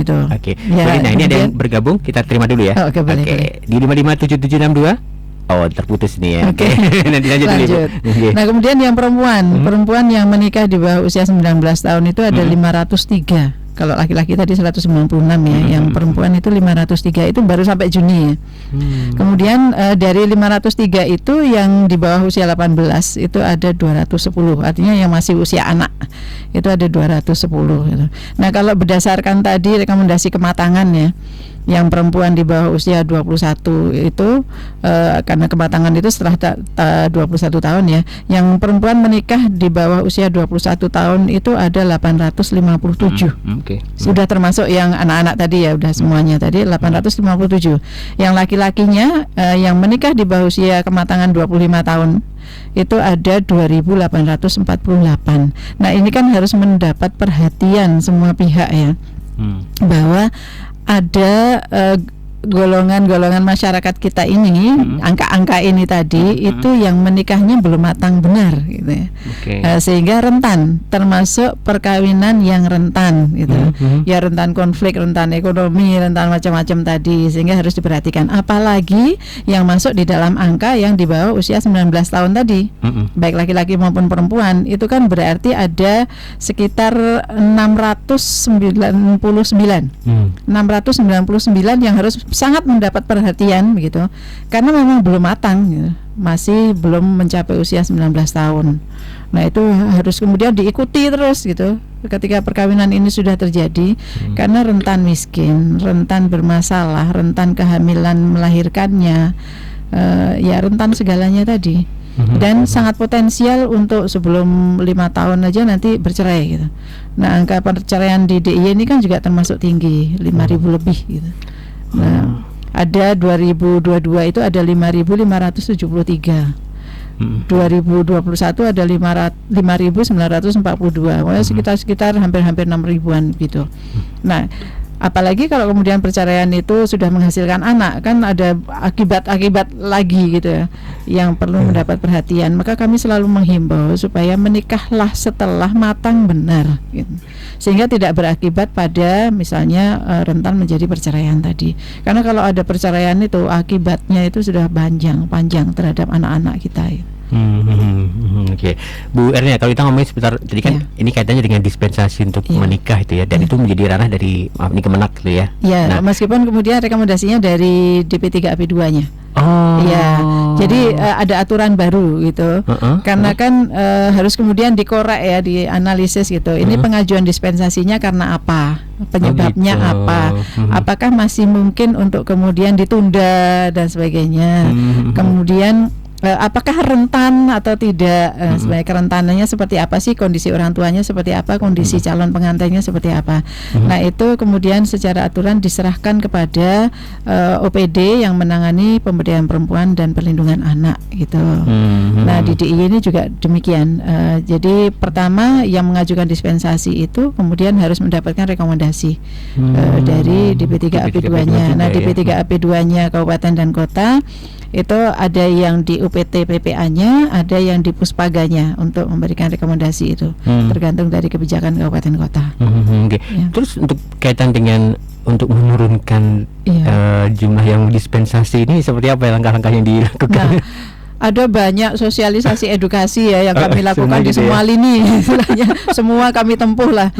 itu. Oke. Ya, nah ini ada yang bergabung, kita terima dulu ya. Oke, boleh. Di 557762. Oh, terputus nih ya. Oke. Nanti lanjut dulu. Nah, kemudian yang perempuan yang menikah di bawah usia 19 tahun itu ada 503. Kalau laki-laki tadi 196 ya, yang perempuan itu 503 itu baru sampai Juni ya. Kemudian dari 503 itu yang di bawah usia 18 itu ada 210, artinya yang masih usia anak itu ada 210 gitu. Nah, kalau berdasarkan tadi rekomendasi kematangan ya, yang perempuan di bawah usia 21 itu karena kematangan itu setelah 21 tahun ya. Yang perempuan menikah di bawah usia 21 tahun itu ada 857. Sudah termasuk yang anak-anak tadi ya, udah semuanya tadi 857. Yang laki-lakinya yang menikah di bawah usia kematangan 25 tahun itu ada 2848. Nah, ini kan harus mendapat perhatian semua pihak ya. Bahwa ada golongan-golongan masyarakat kita ini, angka-angka ini tadi itu yang menikahnya belum matang benar gitu ya. Sehingga rentan, termasuk perkawinan yang rentan gitu. Ya rentan konflik, rentan ekonomi, rentan macam-macam tadi, sehingga harus diperhatikan. Apalagi yang masuk di dalam angka yang di bawah usia 19 tahun tadi. Baik laki-laki maupun perempuan, itu kan berarti ada sekitar 699 yang harus sangat mendapat perhatian begitu, karena memang belum matang gitu. Masih belum mencapai usia 19 tahun. Nah, itu harus kemudian diikuti terus gitu ketika perkawinan ini sudah terjadi, karena rentan miskin, rentan bermasalah, rentan kehamilan melahirkannya, ya rentan segalanya tadi. Dan sangat potensial untuk sebelum 5 tahun aja nanti bercerai gitu. Nah, angka perceraian di DIY ini kan juga termasuk tinggi, 5.000 lebih gitu. Nah, ada 2022 itu ada 5.573. 2021 ada 5.942, sekitar hampir 6.000-an gitu. Nah, apalagi kalau kemudian perceraian itu sudah menghasilkan anak, kan ada akibat-akibat lagi gitu ya, yang perlu mendapat perhatian. Maka kami selalu menghimbau supaya menikahlah setelah matang benar gitu. Sehingga tidak berakibat pada misalnya rentan menjadi perceraian tadi. Karena kalau ada perceraian itu akibatnya itu sudah panjang terhadap anak-anak kita gitu. Oke. Bu Ernia, kalau kita ngomongin sebentar, jadi kan ini kaitannya dengan dispensasi untuk menikah itu ya, dan itu menjadi ranah dari ini Kemenak gitu ya. Ya, meskipun kemudian rekomendasinya dari DP3AP2-nya. Ya, jadi ada aturan baru gitu. Karena kan harus kemudian dikorek ya, dianalisis gitu. Ini pengajuan dispensasinya karena apa? Penyebabnya apa? Apakah masih mungkin untuk kemudian ditunda dan sebagainya. Kemudian apakah rentan atau tidak, sebenarnya kerentanannya seperti apa sih, kondisi orang tuanya seperti apa, kondisi calon pengantinnya seperti apa. Nah, itu kemudian secara aturan diserahkan kepada OPD yang menangani pemberdayaan perempuan dan perlindungan anak gitu. Nah, di DIY ini juga demikian. Jadi pertama yang mengajukan dispensasi itu kemudian harus mendapatkan rekomendasi dari DP3AP2-nya. Nah, DP3AP2-nya kabupaten dan kota itu ada yang di UPT PPA-nya, ada yang di Puspaganya untuk memberikan rekomendasi itu, tergantung dari kebijakan kabupaten kota. Ya. Terus untuk kaitan dengan untuk menurunkan jumlah yang dispensasi ini seperti apa langkah-langkah yang dilakukan? Ada banyak sosialisasi edukasi ya yang kami lakukan di semua lini, semua kami tempuh lah,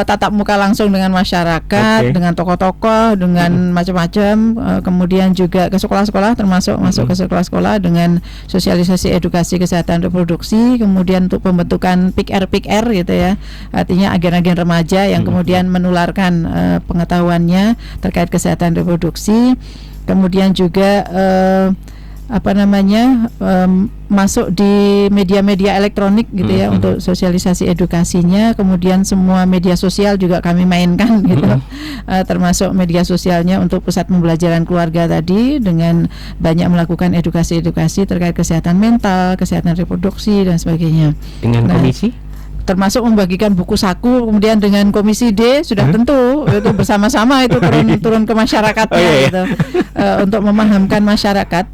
tatap muka langsung dengan masyarakat, dengan tokoh-tokoh, dengan macam-macam, kemudian juga ke sekolah-sekolah, termasuk masuk ke sekolah-sekolah dengan sosialisasi edukasi kesehatan reproduksi, kemudian untuk pembentukan PIK-R gitu ya, artinya agen-agen remaja yang kemudian menularkan pengetahuannya terkait kesehatan reproduksi, kemudian juga masuk di media-media elektronik gitu ya untuk sosialisasi edukasinya, kemudian semua media sosial juga kami mainkan gitu, termasuk media sosialnya untuk pusat pembelajaran keluarga tadi dengan banyak melakukan edukasi-edukasi terkait kesehatan mental, kesehatan reproduksi dan sebagainya. Dengan komisi? Termasuk membagikan buku saku, kemudian dengan komisi D sudah tentu itu bersama-sama itu turun ke masyarakatnya gitu, untuk memahamkan masyarakat,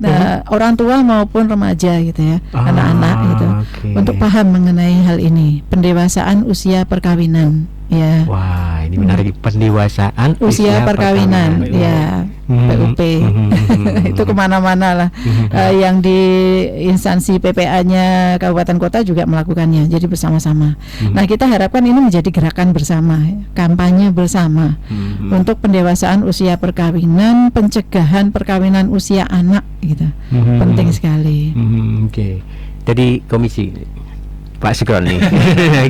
orang tua maupun remaja gitu ya, anak-anak gitu, untuk paham mengenai hal ini, pendewasaan usia perkawinan ya. Wah, ini menarik, pendewasaan usia perkawinan ya, PUP itu kemana-mana lah. Yang di instansi PPA-nya kabupaten kota juga melakukannya, jadi bersama-sama. Nah, kita harapkan ini menjadi gerakan bersama, kampanye bersama untuk pendewasaan usia perkawinan, pencegahan perkawinan usia anak gitu, penting sekali. Jadi komisi Pak Sugron nih,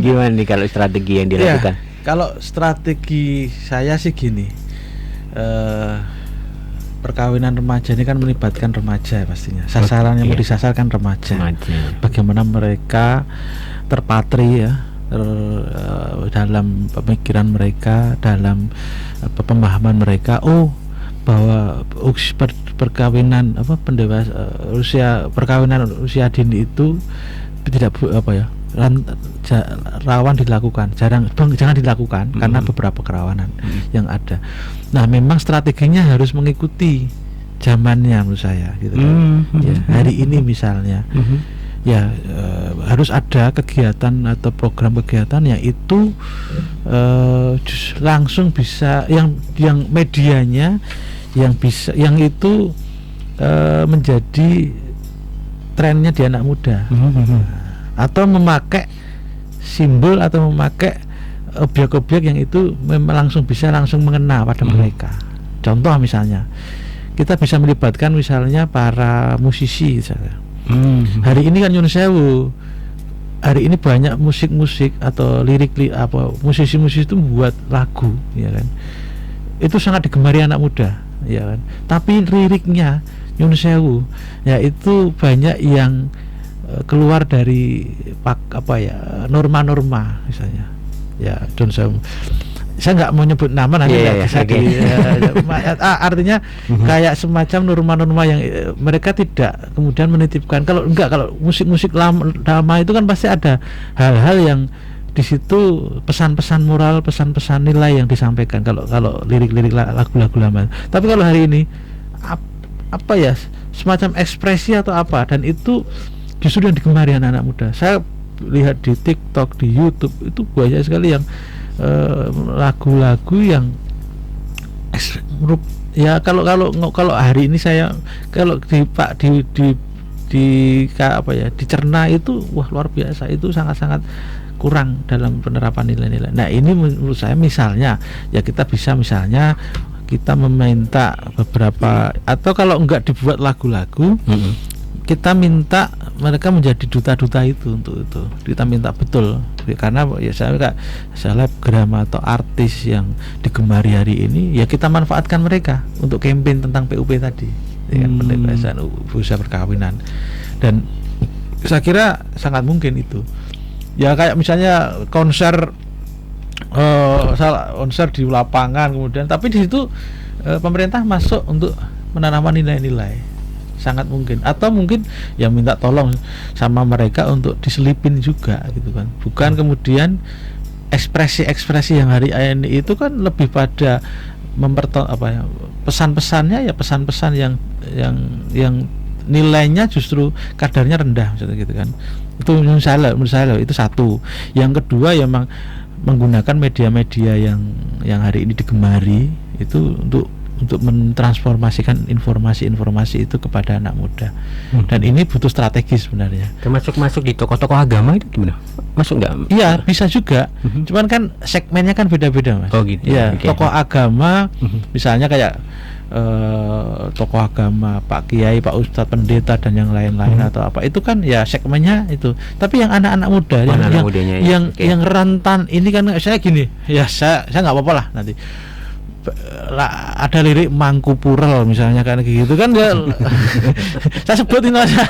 gimana nih kalau strategi yang dilakukan? Kalau strategi saya sih gini, perkawinan remaja ini kan melibatkan remaja pastinya. Sasarannya mau disasarkan remaja. Bagaimana mereka terpatri ya, dalam pemikiran mereka, dalam pemahaman mereka. Bahwa perkawinan usia perkawinan usia dini itu tidak rawan dilakukan, jangan dilakukan karena beberapa kerawanan yang ada. Nah, memang strateginya harus mengikuti zamannya menurut saya gitu kan. Ya, hari ini misalnya harus ada kegiatan atau program kegiatan yang itu langsung bisa yang medianya yang itu menjadi trennya di anak muda, atau memakai simbol atau memakai objek-objek yang itu memang bisa langsung mengena pada mereka. Contoh misalnya kita bisa melibatkan misalnya para musisi misalnya. Hari ini kan Nyun Sewu, hari ini banyak musik-musik atau musisi-musisi itu membuat lagu ya kan, itu sangat digemari anak muda ya kan, tapi liriknya Nyun Sewu ya itu banyak yang keluar dari norma-norma misalnya ya, saya nggak mau nyebut nama nanti nggak bisa artinya kayak semacam norma-norma yang mereka tidak kemudian menitipkan. Kalau musik-musik lama itu kan pasti ada hal-hal yang di situ pesan-pesan moral, pesan-pesan nilai yang disampaikan kalau lirik-lirik lagu-lagu lama. Tapi kalau hari ini apa ya, semacam ekspresi atau apa, dan itu justru yang digemari anak-anak muda. Saya lihat di TikTok, di YouTube itu banyak sekali yang lagu-lagu yang ya kalau hari ini saya kalau dicerna itu wah luar biasa, itu sangat-sangat kurang dalam penerapan nilai-nilai. Nah ini menurut saya misalnya ya kita bisa misalnya kita meminta beberapa, atau kalau enggak dibuat lagu-lagu, kita minta mereka menjadi duta-duta itu untuk itu. Kita minta betul, karena ya saya kayak selebgram atau artis yang digemari hari ini, ya kita manfaatkan mereka untuk campaign tentang PUP tadi, ya kan, pendebasan usaha perkawinan. Dan saya kira sangat mungkin itu. Ya kayak misalnya konser di lapangan kemudian, tapi di situ pemerintah masuk untuk menanamkan nilai-nilai, sangat mungkin. Atau mungkin ya minta tolong sama mereka untuk diselipin juga gitu kan, bukan kemudian ekspresi-ekspresi yang hari ini itu kan lebih pada pesan-pesannya ya pesan-pesan yang nilainya justru kadarnya rendah maksudnya gitu kan. Itu menurut saya itu satu. Yang kedua ya memang menggunakan media-media yang hari ini digemari itu untuk mentransformasikan informasi-informasi itu kepada anak muda. Dan ini butuh strategi sebenarnya. Termasuk masuk di tokoh-tokoh agama itu gimana? Masuk nggak? Iya bisa juga. Cuman kan segmennya kan beda-beda mas. Oh gitu. Ya okay. Tokoh agama misalnya kayak tokoh agama, Pak Kiai, Pak Ustadz, pendeta dan yang lain-lain atau apa, itu kan ya segmennya itu. Tapi yang anak-anak muda yang rentan ini kan saya gini, ya saya nggak apa-apa lah nanti ada lirik Mangkupurel misalnya kan gitu kan ya, saya sebutin aja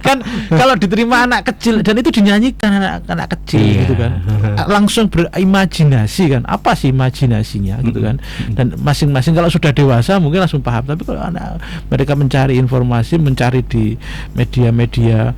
kan kalau diterima anak kecil dan itu dinyanyikan anak kecil gitu kan, langsung berimajinasi kan, apa sih imajinasinya gitu kan, dan masing-masing kalau sudah dewasa mungkin langsung paham. Tapi kalau anak mereka mencari informasi, mencari di media-media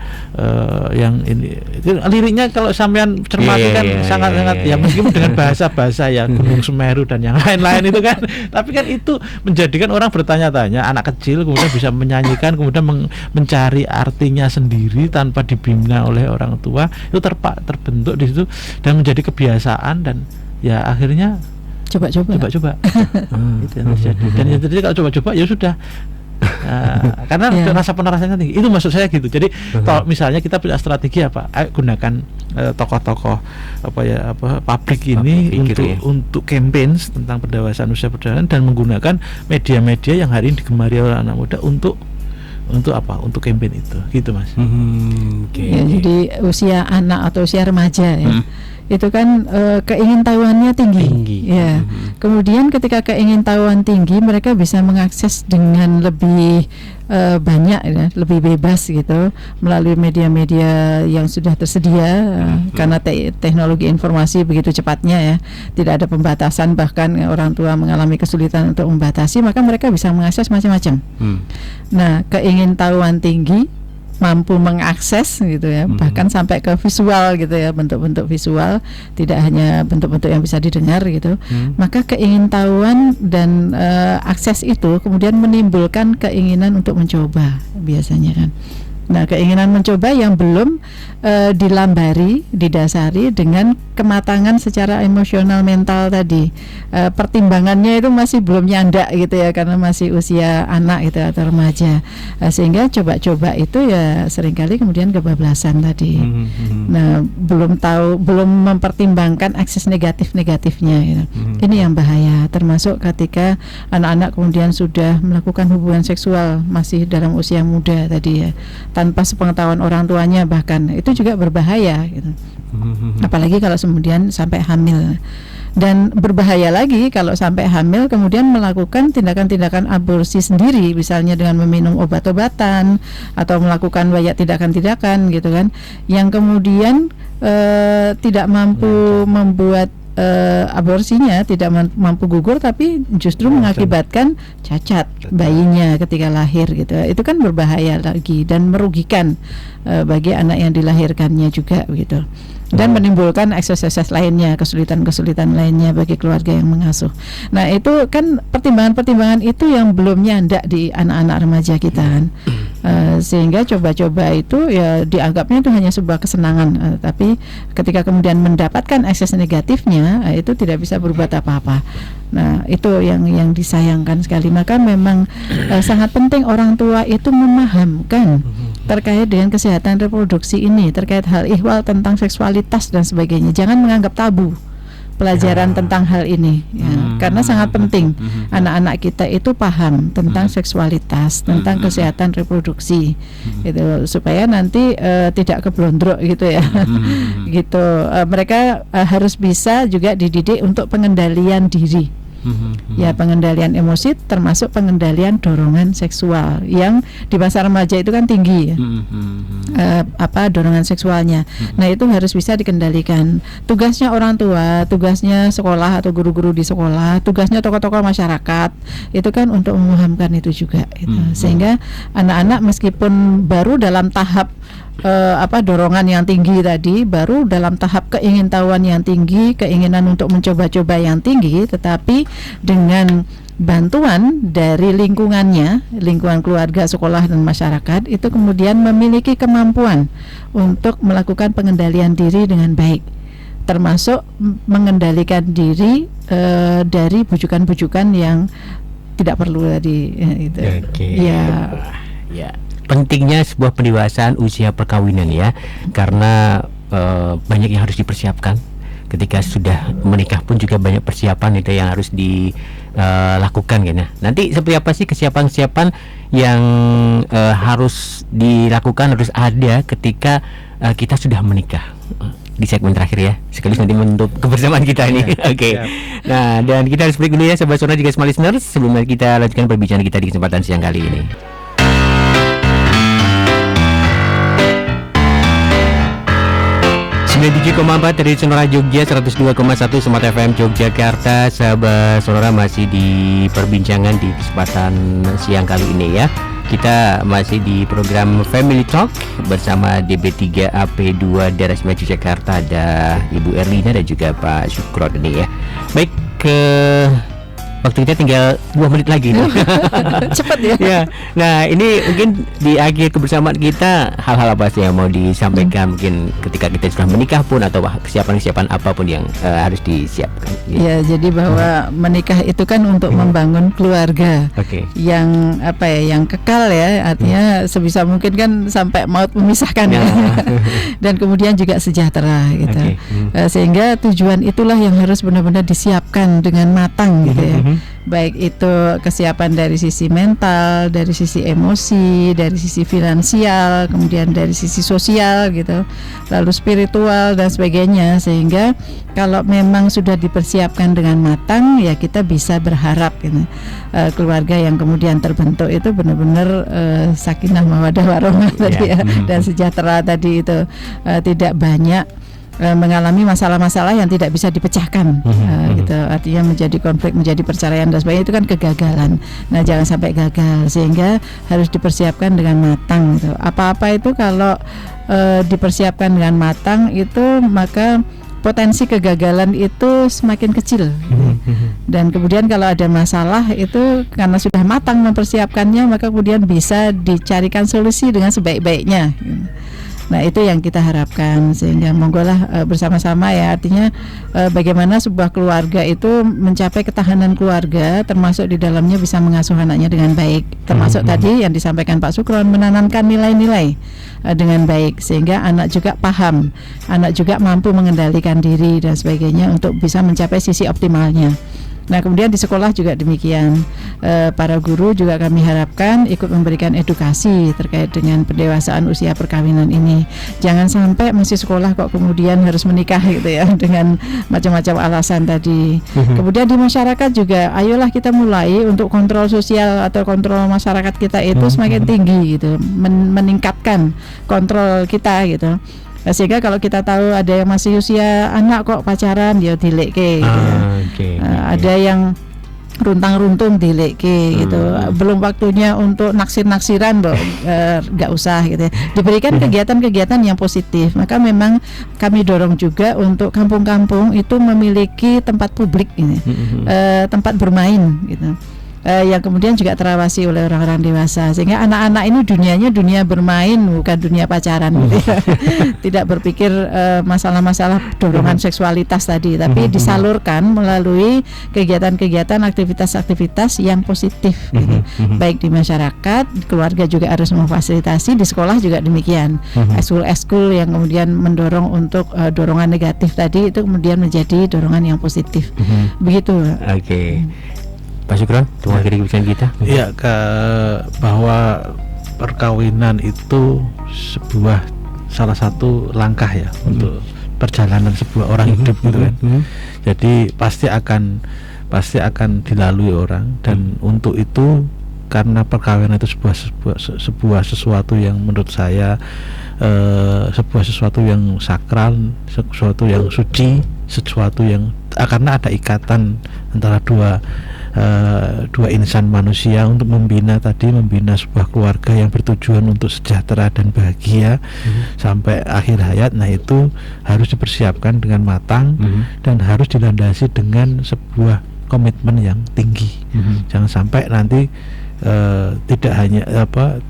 yang ini liriknya kalau sampean cermati kan sangat-sangat ya meskipun dengan bahasa-bahasa ya Gunung Semeru dan yang lain-lain itu kan, tapi kan itu menjadikan orang bertanya-tanya, anak kecil kemudian bisa menyanyikan, kemudian mencari artinya sendiri tanpa dibina oleh orang tua, itu terbentuk di situ dan menjadi kebiasaan, dan ya akhirnya coba-coba itu yang terjadi. Dan yang terjadi kalau coba-coba ya sudah karena rasa penerasannya tinggi. Itu maksud saya gitu. Jadi kalau misalnya kita punya strategi apa, gunakan tokoh-tokoh publik ini untuk campaign tentang pendewasaan usia perjalanan, dan menggunakan media-media yang hari ini digemari oleh anak muda untuk campaign itu gitu mas. Jadi usia anak atau usia remaja ya. Itu kan keingintahuannya tinggi. Ya. Kemudian ketika keingintahuan tinggi, mereka bisa mengakses dengan lebih banyak ya, lebih bebas gitu melalui media-media yang sudah tersedia karena teknologi informasi begitu cepatnya ya, tidak ada pembatasan, bahkan orang tua mengalami kesulitan untuk membatasi, maka mereka bisa mengakses macam-macam. Nah, keingintahuan tinggi mampu mengakses gitu ya, bahkan sampai ke visual gitu ya, bentuk-bentuk visual, tidak hanya bentuk-bentuk yang bisa didengar gitu. Maka keingintahuan dan akses itu kemudian menimbulkan keinginan untuk mencoba biasanya kan. Nah, keinginan mencoba yang belum dilambari, didasari dengan kematangan secara emosional mental tadi. Pertimbangannya itu masih belum nyandak gitu ya, karena masih usia anak gitu atau remaja. Sehingga coba-coba itu ya seringkali kemudian kebablasan tadi. Nah, belum mempertimbangkan akses negatif-negatifnya gitu. Ini yang bahaya, termasuk ketika anak-anak kemudian sudah melakukan hubungan seksual masih dalam usia muda tadi ya, tanpa sepengetahuan orang tuanya, bahkan itu juga berbahaya gitu. Apalagi kalau kemudian sampai hamil. Dan berbahaya lagi kalau sampai hamil kemudian melakukan tindakan-tindakan aborsi sendiri, misalnya dengan meminum obat-obatan atau melakukan banyak tindakan-tindakan gitu kan, yang kemudian tidak mampu membuat aborsinya, tidak mampu gugur, tapi justru mengakibatkan cacat bayinya ketika lahir gitu. Itu kan berbahaya lagi dan merugikan bagi anak yang dilahirkannya juga gitu. Dan menimbulkan ekses-ekses lainnya, kesulitan-kesulitan lainnya bagi keluarga yang mengasuh. Nah, itu kan pertimbangan-pertimbangan itu yang belum nyandak di anak-anak remaja kita kan. Sehingga coba-coba itu ya dianggapnya itu hanya sebuah kesenangan, tapi ketika kemudian mendapatkan ekses negatifnya, itu tidak bisa berbuat apa-apa. Nah, itu yang disayangkan sekali. Maka memang sangat penting orang tua itu memahamkan terkait dengan kesehatan reproduksi ini, terkait hal ihwal tentang seksualitas dan sebagainya. Jangan menganggap tabu pelajaran tentang hal ini ya, karena sangat penting anak-anak kita itu paham tentang seksualitas, tentang kesehatan reproduksi gitu, supaya nanti tidak keblondrok gitu ya. Gitu. Mereka harus bisa juga dididik untuk pengendalian diri. Ya, pengendalian emosi termasuk pengendalian dorongan seksual yang di masa remaja itu kan tinggi ya. Dorongan seksualnya. Nah, itu harus bisa dikendalikan. Tugasnya orang tua, tugasnya sekolah atau guru-guru di sekolah, tugasnya tokoh-tokoh masyarakat itu kan untuk memahamkan itu juga gitu. Sehingga anak-anak meskipun baru dalam tahap dorongan yang tinggi tadi, baru dalam tahap keingintahuan yang tinggi, keinginan untuk mencoba-coba yang tinggi, tetapi dengan bantuan dari lingkungannya, lingkungan keluarga, sekolah dan masyarakat, itu kemudian memiliki kemampuan untuk melakukan pengendalian diri dengan baik, termasuk mengendalikan diri dari bujukan-bujukan yang tidak perlu tadi itu. Ya. Pentingnya sebuah pendewasaan usia perkawinan ya, karena banyak yang harus dipersiapkan. Ketika sudah menikah pun juga banyak persiapan itu yang harus dilakukan gitu. Nanti seperti apa sih kesiapan-kesiapan yang harus dilakukan, harus ada ketika kita sudah menikah? Di segmen terakhir ya, sekaligus nanti menutup kebersamaan kita ini. Oke. Nah, dan kita harus break dulu ya, Sobat Sonora juga smart listeners, sebelum kita lanjutkan perbincangan kita di kesempatan siang kali ini. 97,4 dari Sonora Jogja, 102,1 Smart FM Yogyakarta. Sahabat Sonora, masih di perbincangan di kesempatan siang kali ini ya. Kita masih di program Family Talk bersama DB3AP2 Daerah Istimewa Yogyakarta. Ada Ibu Erlina dan juga Pak Syukron ini ya. Baik, waktu kita tinggal 2 menit lagi nih. Cepat ya. Ya. Nah, ini mungkin di akhir kebersamaan kita, hal-hal apa sih yang mau disampaikan mungkin ketika kita sudah menikah pun, atau kesiapan-kesiapan apapun yang harus disiapkan. Ya, jadi bahwa menikah itu kan untuk membangun keluarga yang yang kekal ya, artinya sebisa mungkin kan sampai maut memisahkan ya. Dan kemudian juga sejahtera gitu. Sehingga tujuan itulah yang harus benar-benar disiapkan dengan matang gitu ya. Baik itu kesiapan dari sisi mental, dari sisi emosi, dari sisi finansial, kemudian dari sisi sosial gitu, lalu spiritual dan sebagainya. Sehingga kalau memang sudah dipersiapkan dengan matang, ya kita bisa berharap gitu, keluarga yang kemudian terbentuk itu benar-benar sakinah mawaddah warahmah tadi ya, dan sejahtera tadi itu, tidak banyak mengalami masalah-masalah yang tidak bisa dipecahkan, gitu. Artinya menjadi konflik, menjadi perceraian dan sebagainya, itu kan kegagalan. Nah, jangan sampai gagal, sehingga harus dipersiapkan dengan matang gitu. Apa-apa itu kalau dipersiapkan dengan matang itu, maka potensi kegagalan itu semakin kecil. Dan kemudian kalau ada masalah itu karena sudah matang mempersiapkannya, maka kemudian bisa dicarikan solusi dengan sebaik-baiknya. Nah, itu yang kita harapkan, sehingga monggolah bersama-sama ya, artinya bagaimana sebuah keluarga itu mencapai ketahanan keluarga, termasuk di dalamnya bisa mengasuh anaknya dengan baik, termasuk tadi yang disampaikan Pak Sukron, menanamkan nilai-nilai dengan baik, sehingga anak juga paham, anak juga mampu mengendalikan diri dan sebagainya untuk bisa mencapai sisi optimalnya. Nah, kemudian di sekolah juga demikian, para guru juga kami harapkan ikut memberikan edukasi terkait dengan pendewasaan usia perkawinan ini. Jangan sampai masih sekolah kok kemudian harus menikah gitu ya, dengan macam-macam alasan tadi. Kemudian di masyarakat juga, ayolah kita mulai untuk kontrol sosial atau kontrol masyarakat kita itu semakin tinggi gitu, meningkatkan kontrol kita gitu. Sehingga kalau kita tahu ada yang masih usia anak kok pacaran, dia dilekke gitu. Ada yang runtang-runtung dilekke gitu, belum waktunya untuk naksir-naksiran loh, nggak usah gitu ya. Diberikan kegiatan-kegiatan yang positif. Maka memang kami dorong juga untuk kampung-kampung itu memiliki tempat publik ini, tempat bermain gitu. Yang kemudian juga terawasi oleh orang-orang dewasa, sehingga anak-anak ini dunianya dunia bermain, bukan dunia pacaran gitu ya. Tidak berpikir masalah-masalah dorongan seksualitas tadi, tapi disalurkan melalui kegiatan-kegiatan, aktivitas-aktivitas yang positif gitu. Baik di masyarakat, keluarga juga harus memfasilitasi, di sekolah juga demikian. Eskul yang kemudian mendorong untuk dorongan negatif tadi itu kemudian menjadi dorongan yang positif. Begitu. Oke. Pak Sukron, untuk mengakhiri bincang kita. Iya, bahwa perkawinan itu salah satu langkah ya untuk perjalanan sebuah orang hidup gitu kan. Jadi pasti akan dilalui orang, dan untuk itu, karena perkawinan itu sebuah sesuatu yang menurut saya sebuah sesuatu yang sakral, sesuatu yang suci, sesuatu yang karena ada ikatan antara dua insan manusia untuk membina sebuah keluarga yang bertujuan untuk sejahtera dan bahagia sampai akhir hayat. Nah, itu harus dipersiapkan dengan matang dan harus dilandasi dengan sebuah komitmen yang tinggi. Jangan sampai nanti tidak hanya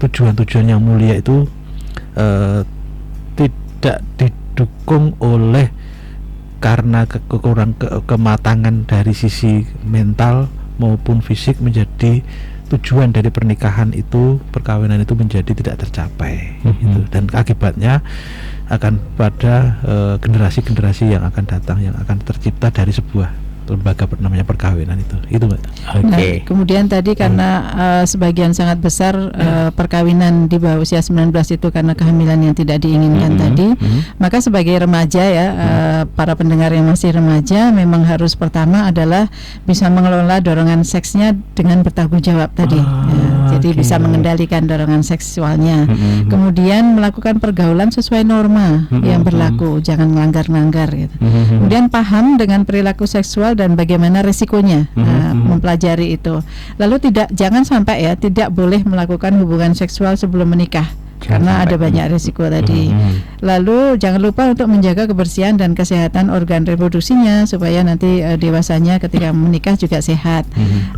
tujuan-tujuan yang mulia itu tidak didukung oleh karena kematangan dari sisi mental maupun fisik, menjadi tujuan dari pernikahan itu, perkawinan itu menjadi tidak tercapai gitu. Dan akibatnya akan pada generasi-generasi yang akan datang yang akan tercipta dari sebuah lembaga namanya perkawinan itu Mbak. Nah, kemudian tadi karena sebagian sangat besar perkawinan di bawah usia 19 itu karena kehamilan yang tidak diinginkan tadi, maka sebagai remaja ya, para pendengar yang masih remaja memang harus pertama adalah bisa mengelola dorongan seksnya dengan bertanggung jawab tadi. Jadi bisa mengendalikan dorongan seksualnya. Kemudian melakukan pergaulan sesuai norma yang berlaku, jangan melanggar-langgar gitu. Kemudian paham dengan perilaku seksual dan bagaimana resikonya, mempelajari itu. Lalu jangan sampai ya tidak boleh melakukan hubungan seksual sebelum menikah, karena ada banyak resiko tadi. Lalu jangan lupa untuk menjaga kebersihan dan kesehatan organ reproduksinya supaya nanti dewasanya ketika menikah juga sehat.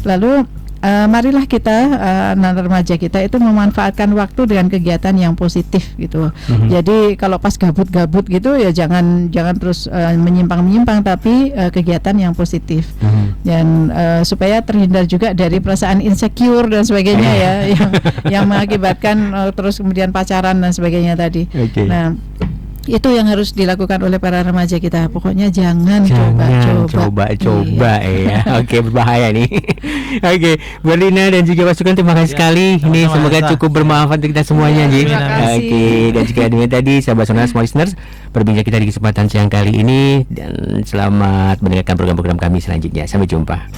Lalu marilah kita anak remaja kita itu memanfaatkan waktu dengan kegiatan yang positif gitu. Jadi kalau pas gabut-gabut gitu ya jangan terus menyimpang-menyimpang, tapi kegiatan yang positif. Dan supaya terhindar juga dari perasaan insecure dan sebagainya ya yang mengakibatkan terus kemudian pacaran dan sebagainya tadi. Nah, itu yang harus dilakukan oleh para remaja kita. Pokoknya jangan coba ya. Oke, berbahaya nih. Oke, Bu Lina dan juga Pak Sukron, terima kasih sekali. Ini semoga cukup bermanfaat untuk kita semuanya, Ji. Oke, dan juga dengan tadi sahabat Sonora semua listeners, berbincang kita di kesempatan siang kali ini, dan selamat mendengarkan program-program kami selanjutnya. Sampai jumpa.